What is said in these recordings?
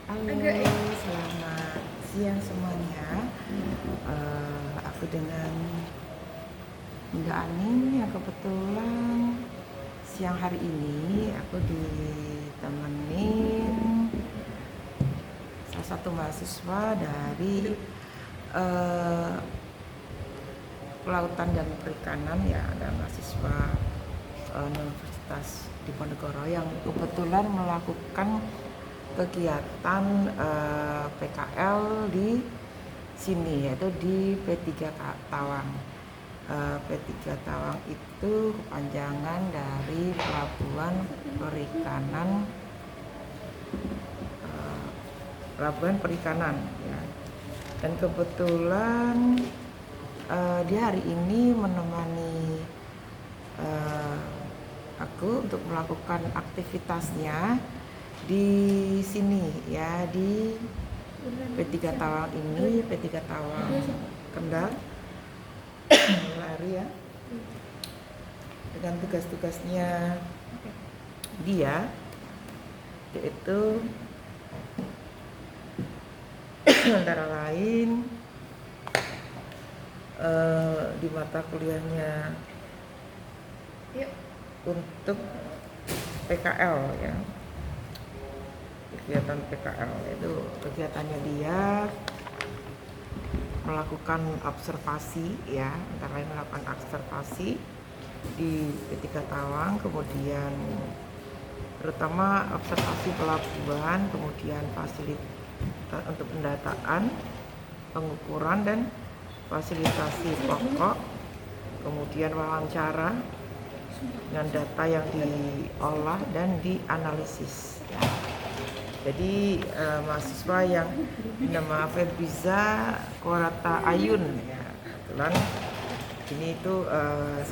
Halo, selamat siang semuanya. Aku dengan Bunda Aning yang kebetulan siang hari ini aku ditemenin salah satu mahasiswa dari Kelautan dan Perikanan, ya, ada mahasiswa Universitas Diponegoro yang kebetulan melakukan kegiatan PKL di sini, yaitu di P3 Tawang. P3 Tawang itu kepanjangan dari Pelabuhan Perikanan, ya. Dan kebetulan dia hari ini menemani aku untuk melakukan aktivitasnya di sini, ya, di P3 Tawang ini, P3 Tawang Kendal lari, ya, dengan tugas-tugasnya dia, yaitu antara lain di mata kuliahnya untuk PKL, ya, kegiatan PKL itu kegiatannya dia melakukan observasi, ya, antara lain melakukan observasi di P3 Tawang, kemudian terutama observasi pelabuhan, kemudian fasilitas untuk pendataan, pengukuran dan fasilitasi pokok, kemudian wawancara dengan data yang diolah dan dianalisis, ya. Jadi mahasiswa yang bernama Febriza Korata Ayun, ya, kebetulan ini itu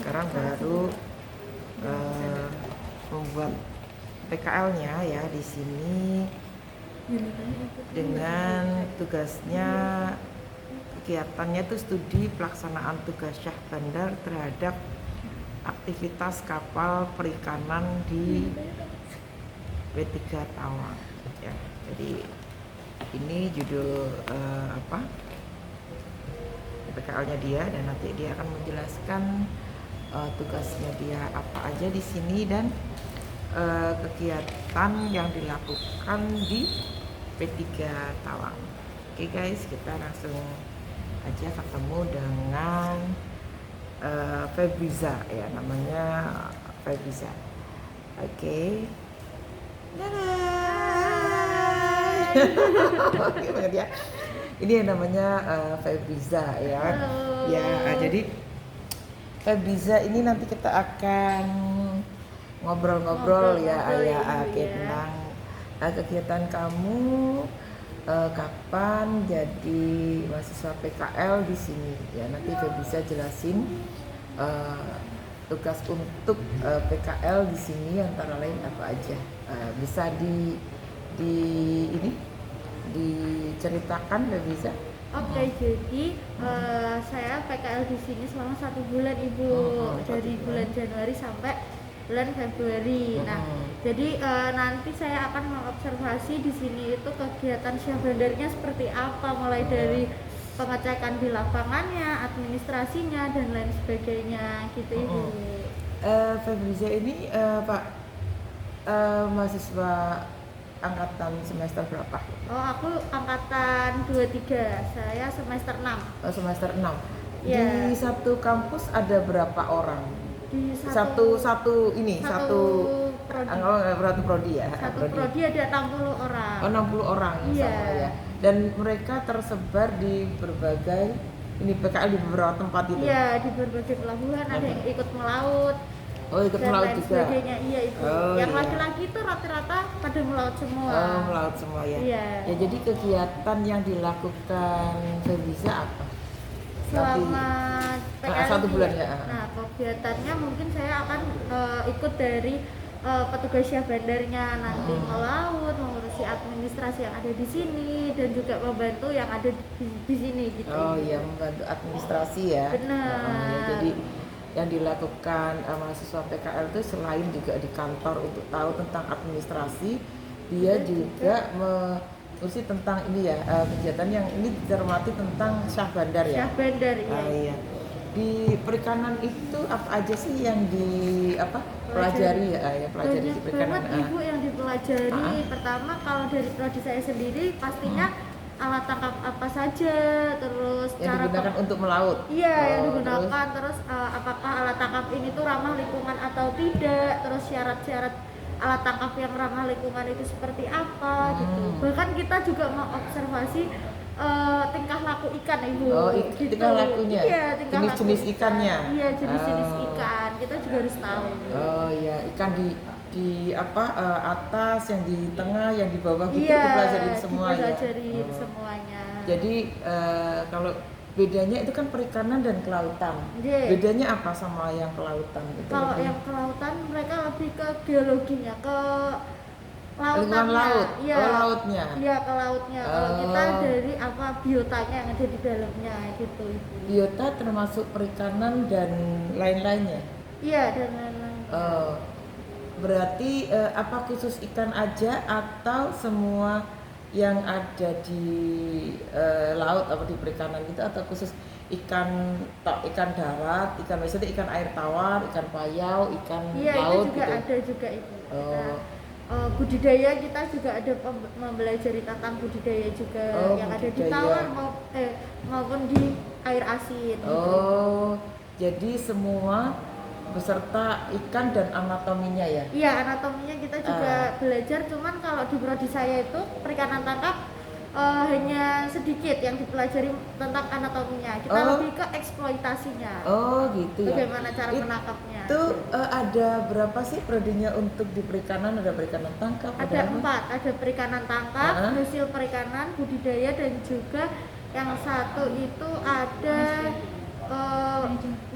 sekarang baru membuat PKL-nya, ya, di sini dengan tugasnya, kegiatannya itu studi pelaksanaan tugas Syah Bandar terhadap aktivitas kapal perikanan di P3 Tawang, ya. Jadi ini judul PKL-nya dia, dan nanti dia akan menjelaskan tugasnya dia apa aja di sini dan kegiatan yang dilakukan di P3 Tawang. Oke guys, kita langsung aja ketemu dengan Febriza, ya, namanya Febriza. Oke. Oke banget, ya. Ini yang namanya Febriza, ya. Halo. Ya, jadi Febriza ini nanti kita akan ngobrol-ngobrol, ya, tentang kegiatan kamu, kapan jadi mahasiswa PKL di sini, ya. Nanti Febriza jelasin tugas untuk PKL di sini antara lain apa aja. Bisa ini diceritakan, Febriza? Oke, jadi saya PKL di sini selama 1 bulan, Ibu, dari bulan Januari sampai bulan Februari. Nah, jadi nanti saya akan mengobservasi di sini itu kegiatan Syah Bandarnya seperti apa, mulai dari pengecekan di lapangannya, administrasinya dan lain sebagainya, gitu, Ibu. Febriza ini Pak mahasiswa angkatan semester berapa? Oh, aku angkatan 23, saya semester 6. Semester 6. Ya. Di satu kampus ada berapa orang? Di Satu prodi. prodi, ya. Satu prodi ada 60 orang. Oh, 60 orang, Iya. sama, ya. Dan mereka tersebar di berbagai PKL di beberapa tempat itu. Iya, di berbagai pelabuhan, ada yang ikut melaut. Oh, ikut dan melaut lain juga. Sebagainya. Iya, Ibu. Oh, yang iya. laki-laki itu rata-rata pada melaut semua. Oh, melaut semua, ya. Iya. Ya, jadi kegiatan yang dilakukan Febriza apa? Selama PKL 1 bulan, ya. Nah, kegiatannya mungkin saya akan ikut dari petugas Syah Bandarnya nanti melaut, mengurusi administrasi yang ada di sini dan juga membantu yang ada di sini, gitu. Oh iya, membantu administrasi, ya. Benar. Ya, jadi yang dilakukan mahasiswa PKL itu selain juga di kantor untuk tahu tentang administrasi, dia juga diskusi tentang ini ya, kegiatan yang ini cermati tentang Syah Bandar ya. Syah Bandar ya. Iya. Di perikanan itu apa aja sih yang di apa pelajari ya, pelajari Banyak di perikanan. banget ibu yang dipelajari. Pertama kalau dari prodi saya sendiri pastinya alat tangkap apa saja, terus Yang digunakan untuk melaut. Iya, yang Oh, digunakan terus apakah alat tangkap ini tuh ramah lingkungan atau tidak, terus syarat-syarat alat tangkap yang ramah lingkungan itu seperti apa gitu. Bahkan kita juga mengobservasi tingkah laku ikan ibu. Oh, gitu. tingkah lakunya. Iya, tingkah Jenis-jenis laku ikannya. Iya, jenis-jenis Oh. ikan kita juga harus tahu. Oh iya, ikan di apa atas, yang di tengah, yang di bawah gitu Iya, dipelajarin semua ya. dipelajarin semuanya. Jadi kalau bedanya itu kan perikanan dan kelautan. Iya. Bedanya apa sama yang kelautan itu? Kalau yang kelautan mereka lebih ke geologinya, ke lautannya. Lingkungan laut. Iya. Oh, lautnya. Iya, ke lautnya. Kalau Oh. kita dari apa biotanya yang ada di dalamnya gitu Ibu. Biota termasuk perikanan dan lain-lainnya. Iya, dan lain-lain. Berarti apa khusus ikan aja atau semua yang ada di laut atau di perikanan itu, atau khusus ikan ikan darat, ikan maksudnya ikan air tawar, ikan payau, ikan Iya, laut itu juga gitu. ada juga Ibu. Oh. Budidaya kita juga ada mempelajari tentang budidaya juga Oh, yang ada di budidaya. tawar maupun di air asin. gitu. Oh, jadi semua beserta ikan dan anatominya ya. Iya, anatominya kita juga belajar, cuman kalau di prodi saya itu perikanan tangkap hanya sedikit yang dipelajari tentang anatominya. Kita Oh. lebih ke eksploitasinya. Oh, gitu ya. Bagaimana cara menangkapnya? Itu ada berapa sih prodinya untuk di perikanan? Ada perikanan tangkap, Ada apa? 4, ada perikanan tangkap, Ah. hasil perikanan, budidaya, dan juga yang satu itu ada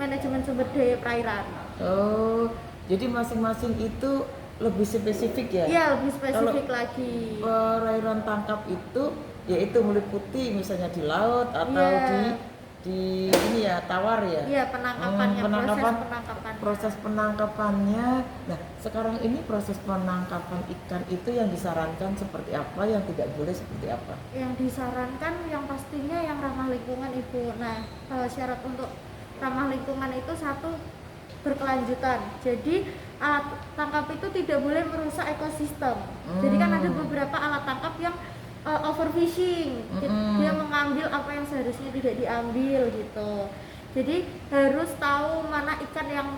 manajemen sumber daya perairan. Oh, jadi masing-masing itu lebih spesifik ya? Iya, lebih spesifik lagi. Perairan tangkap itu yaitu meliputi misalnya di laut atau Iya. di ini ya, tawar ya? Iya, penangkapannya, penangkapan, proses penangkapannya. proses penangkapannya. Nah, sekarang ini proses penangkapan ikan itu yang disarankan seperti apa, yang tidak boleh seperti apa? Yang disarankan yang pastinya yang ramah lingkungan Ibu. Nah, syarat untuk ramah lingkungan itu satu, berkelanjutan. Jadi alat tangkap itu tidak boleh merusak ekosistem. Jadi kan ada beberapa alat tangkap yang overfishing. Dia mengambil apa yang seharusnya tidak diambil gitu. Jadi harus tahu mana ikan yang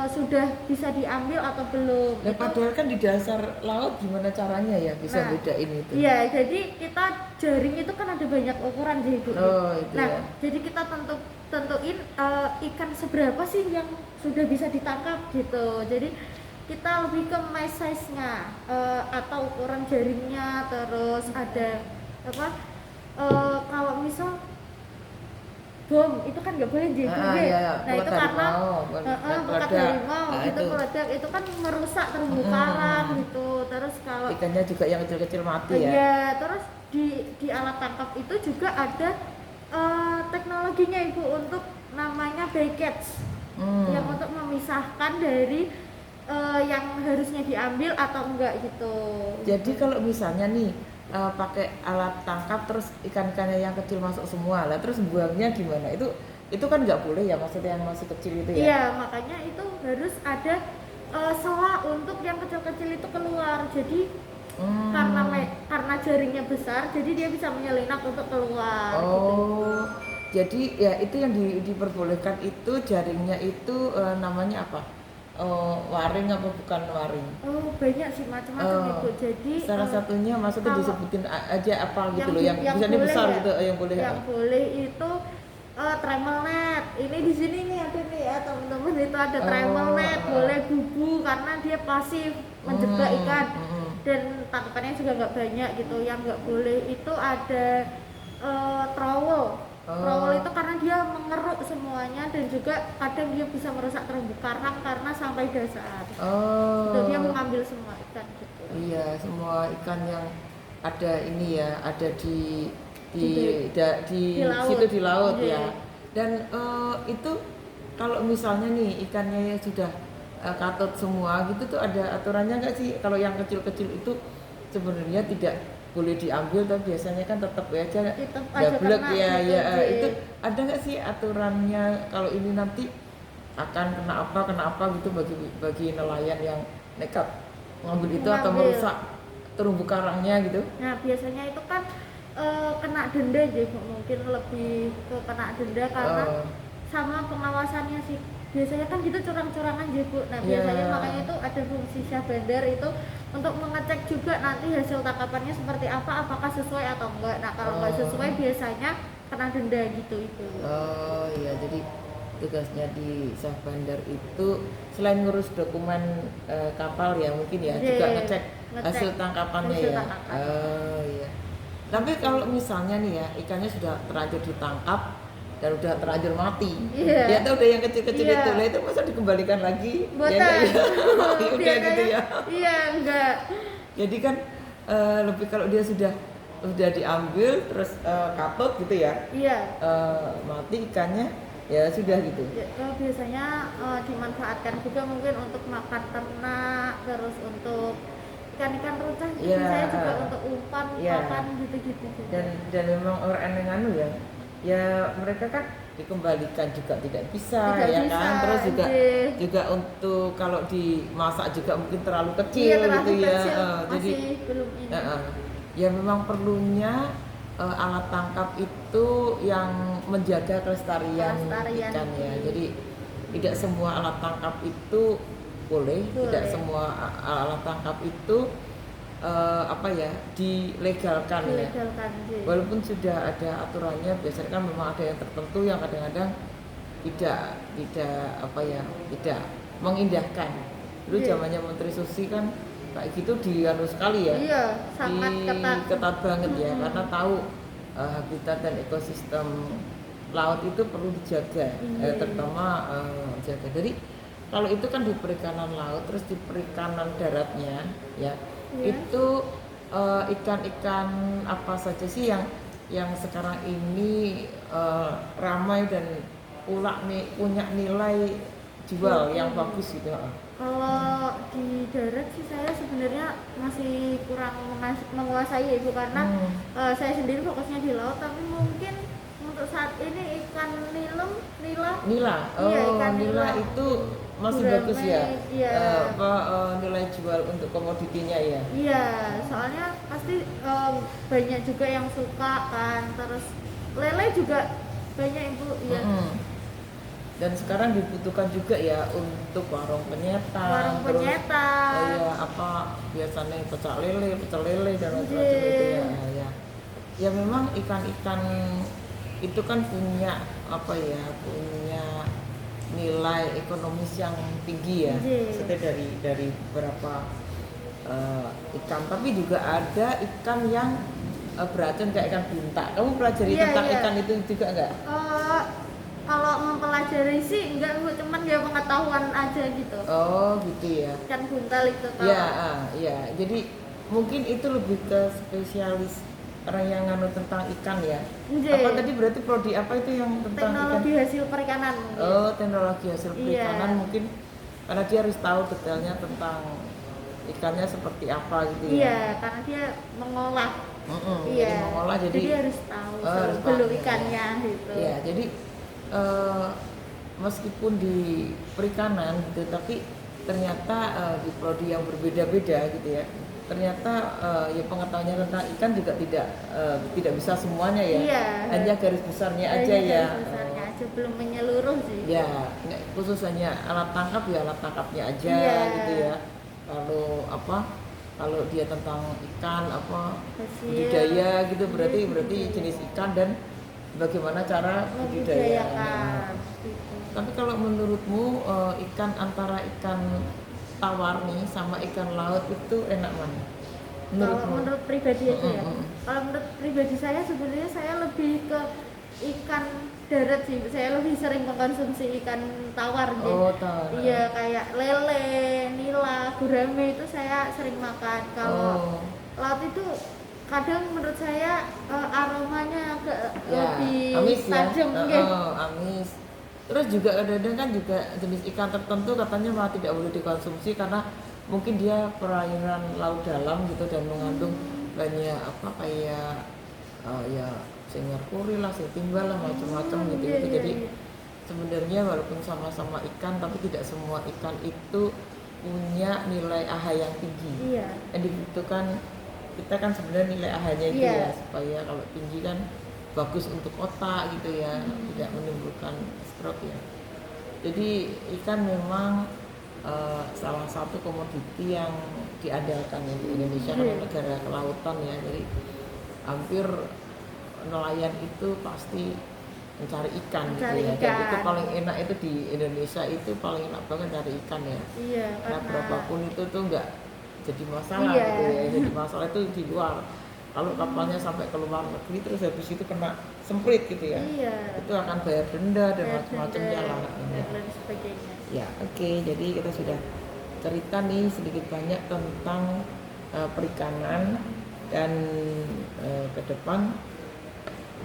sudah bisa diambil atau belum. Nah, padahal kan di dasar laut gimana caranya ya bisa bedain itu? Iya, jadi kita jaring itu kan ada banyak ukuran jadi Bu. Oh, itu Nah, ya. jadi kita tentuin ikan seberapa sih yang sudah bisa ditangkap gitu. Jadi kita lebih ke mesh size-nya atau ukuran jaringnya, terus ada apa? Kalau misal bom itu kan nggak boleh jadi iya. nah itu Bekat karena harimau, bekat meledak. harimau itu meledak, itu kan merusak terumbu karang gitu. Terus kalau Ikannya juga yang kecil-kecil mati ya? iya, terus di alat tangkap itu juga ada teknologinya Ibu untuk namanya bycatch yang untuk memisahkan dari yang harusnya diambil atau enggak gitu. Jadi kalau misalnya nih pakai alat tangkap terus ikan-ikannya yang kecil masuk semua lah, terus buangnya gimana? Itu kan nggak boleh ya, maksudnya yang masih kecil itu ya? Iya, makanya itu harus ada sela untuk yang kecil-kecil itu keluar. Jadi karena jaringnya besar, jadi dia bisa menyelinap untuk keluar. Oh, jadi ya itu yang diperbolehkan itu jaringnya itu namanya apa? Waring apa bukan waring? Oh, banyak sih macam-macam Ibu. Jadi salah satunya maksudnya kalau disebutin aja apa gitu loh, yang yang misalnya boleh besar ya, gitu, yang boleh yang apa? boleh itu trammel net. Ini di sini nih ada nih ya teman-teman, itu ada trammel net, boleh bubu karena dia pasif menjebak ikan dan tangkapannya juga nggak banyak gitu. Yang nggak boleh itu ada trowel. Trowel itu karena dia mengeruk semuanya dan juga kadang dia bisa merusak terumbu karang karena sampai dasar. Itu dia mengambil semua ikan gitu. Iya, semua ikan yang ada ini ya, ada di laut. situ di laut Iya. ya. Dan itu kalau misalnya nih ikannya sudah katut semua gitu tuh ada aturannya nggak sih? Kalau yang kecil-kecil itu sebenarnya tidak boleh diambil, tapi biasanya kan tetap ya aja Tetep aja gablek kena ya gitu, ya Ji. itu ada nggak sih aturannya kalau ini nanti akan kena apa gitu bagi bagi nelayan yang nekat ngambil itu atau Mengambil. merusak terumbu karangnya gitu? Nah biasanya itu kan kena denda aja, mungkin lebih ke kena denda karena Eh, sama pengawasannya sih. Biasanya kan gitu curang-curangan aja Bu. Nah Iya. biasanya makanya itu ada fungsi syah bandar itu untuk mengecek juga nanti hasil tangkapannya seperti apa, apakah sesuai atau enggak. Nah kalau enggak sesuai biasanya kena denda gitu itu. Oh iya, jadi tugasnya di Syah Bandar itu selain ngurus dokumen kapal ya mungkin ya Iya, juga ngecek ngecek hasil tangkapannya hasil ya. tangkapan. Oh iya. Tapi kalau misalnya nih ya ikannya sudah terlanjur ditangkap dan udah terlanjur mati, Iya. ya udah yang kecil-kecil Iya. itu, lah itu masa dikembalikan lagi? Botan. Ya, enggak, ya. Udah gitu ya. Iya enggak. Jadi kan lebih kalau dia sudah diambil terus katut gitu ya, Iya. mati ikannya ya sudah gitu. Ya, biasanya dimanfaatkan juga mungkin untuk makan ternak, terus untuk ikan-ikan rucah gitu. Iya. Saya juga untuk umpan, Iya. pakan gitu-gitu juga. Dan memang orang yang anu ya mereka kan dikembalikan juga tidak bisa Tidak ya bisa, kan, terus juga iya. untuk kalau dimasak juga mungkin terlalu Iya, kecil terlalu gitu ya. kecil, Jadi masih belum ini. ya memang perlunya alat tangkap itu yang menjaga kelestarian Kelestarian. ikan ya. Jadi tidak semua alat tangkap itu boleh, tidak Boleh. semua alat tangkap itu dilegalkan ya. Dilegalkan sih. Walaupun sudah ada aturannya, biasanya kan memang ada yang tertentu yang kadang-kadang tidak mengindahkan. Dulu Iya. zamannya Menteri Susi kan kayak gitu dianu sekali ya. Iya, sangat ketat. Ketat banget ya, karena tahu habitat dan ekosistem laut itu perlu dijaga, Iya. terutama jaga. Jadi kalau itu kan di perikanan laut, terus di perikanan daratnya ya, Iya. itu ikan-ikan apa saja sih yang sekarang ini ramai dan punya nilai jual yang bagus gitu? Kalau di darat sih saya sebenarnya masih kurang menguasai ya Ibu, karena saya sendiri fokusnya di laut, tapi mungkin untuk saat ini ikan nila. Oh, Iya, ikan nila nila. itu masih Gurame, bagus ya. iya. Nilai jual untuk komoditinya ya. Iya, soalnya pasti banyak juga yang suka kan, terus lele juga banyak Ibu, iya. Dan sekarang dibutuhkan juga ya untuk warung penyetan. Warung penyetan. Ya biasanya pecel lele dan macam-macam itu ya. Ya memang ikan-ikan itu kan punya punya nilai ekonomis yang tinggi ya. Maksudnya dari beberapa ikan, tapi juga ada ikan yang beracun kayak ikan bunta. Kamu pelajari Iya, tentang iya. ikan itu juga enggak? Kalau mempelajari sih enggak Bu, cuman dia pengetahuan aja gitu. Oh gitu ya. Ikan buntal itu kalau Ya. Jadi mungkin itu lebih ke spesialis orang yang nganu tentang ikan ya. Nggih. Apa tadi berarti prodi apa itu yang tentang teknologi ikan? hasil perikanan mungkin. Oh, teknologi hasil perikanan Iya. mungkin karena dia harus tahu detailnya tentang ikannya seperti apa gitu ya. Iya, karena dia mengolah. Iya. Jadi mengolah jadi harus tahu harus belum paham, ikannya gitu. Iya, jadi meskipun di perikanan gitu, tapi ternyata di prodi yang berbeda-beda gitu ya. Ternyata ya pengetahuannya tentang ikan juga tidak bisa semuanya ya. Iya. Hanya garis besarnya aja Hanya ya. garis besarnya aja, belum menyeluruh sih. Ya, khusus hanya alat tangkap ya alat tangkapnya aja Iya. gitu ya. Kalau dia tentang ikan Hasil budidaya gitu berarti budidaya. jenis ikan dan bagaimana cara budidaya. Membudidayakan gitu. Tapi kalau menurutmu ikan antara ikan tawar nih sama ikan laut itu enak mana? Kalau menurut pribadi aja ya. Mm-mm. Kalau menurut pribadi saya sebenarnya saya lebih ke ikan darat sih. Saya lebih sering mengkonsumsi ikan tawar gitu. Oh, tawar. Iya, kayak lele, nila, gurame itu saya sering makan. Kalau laut itu kadang menurut saya aromanya agak lebih amis ya. tajam gitu. Amis. Terus juga kadang-kadang kan juga jenis ikan tertentu katanya malah tidak boleh dikonsumsi karena mungkin dia perairan laut dalam gitu dan mengandung banyak apa kayak ya sing merkuri lah, sing timbal lah, macam-macam gitu Iya, gitu. iya, Jadi iya. sebenarnya walaupun sama-sama ikan, tapi tidak semua ikan itu punya nilai AHA yang tinggi. Iya. Yang dibutuhkan kita kan sebenarnya nilai AHA-nya itu Iya. ya supaya kalau tinggi kan bagus untuk otak gitu ya, tidak menimbulkan stroke ya. Jadi ikan memang salah satu komoditi yang diandalkan ya di Indonesia karena Iya. negara kelautan ya. Jadi hampir nelayan itu pasti mencari ikan Mencari gitu ya. Dan itu ikan. paling enak itu di Indonesia itu paling enak banget cari ikan ya. Iya, Karena karena berapapun itu tuh nggak jadi masalah Iya. gitu ya. Jadi masalah itu di luar. Kalau kapalnya sampai ke luar negeri terus habis itu kena semprit gitu ya, iya. itu akan bayar denda dan Bayar macam-macamnya denda lah. dan lain sebagainya. Ya, oke. Jadi kita sudah cerita nih sedikit banyak tentang perikanan dan ke depan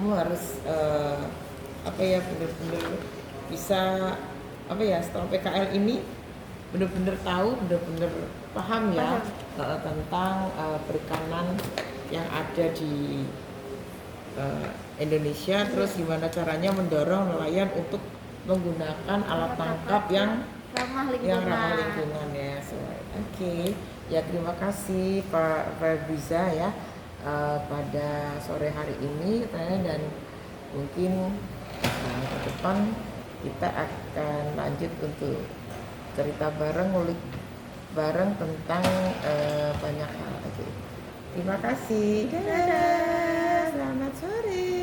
kamu harus apa ya benar-benar bisa apa ya setelah PKL ini benar-benar tahu, benar-benar paham ya tentang perikanan yang ada di Indonesia, terus gimana caranya mendorong nelayan untuk menggunakan alat tangkap yang ramah lingkungan ya. So, oke. Ya terima kasih Pak Fabriza ya pada sore hari ini katanya, dan mungkin ke depan kita akan lanjut untuk cerita bareng, ngulik bareng tentang banyak hal. Oke. Terima kasih. Dadah. Selamat sore.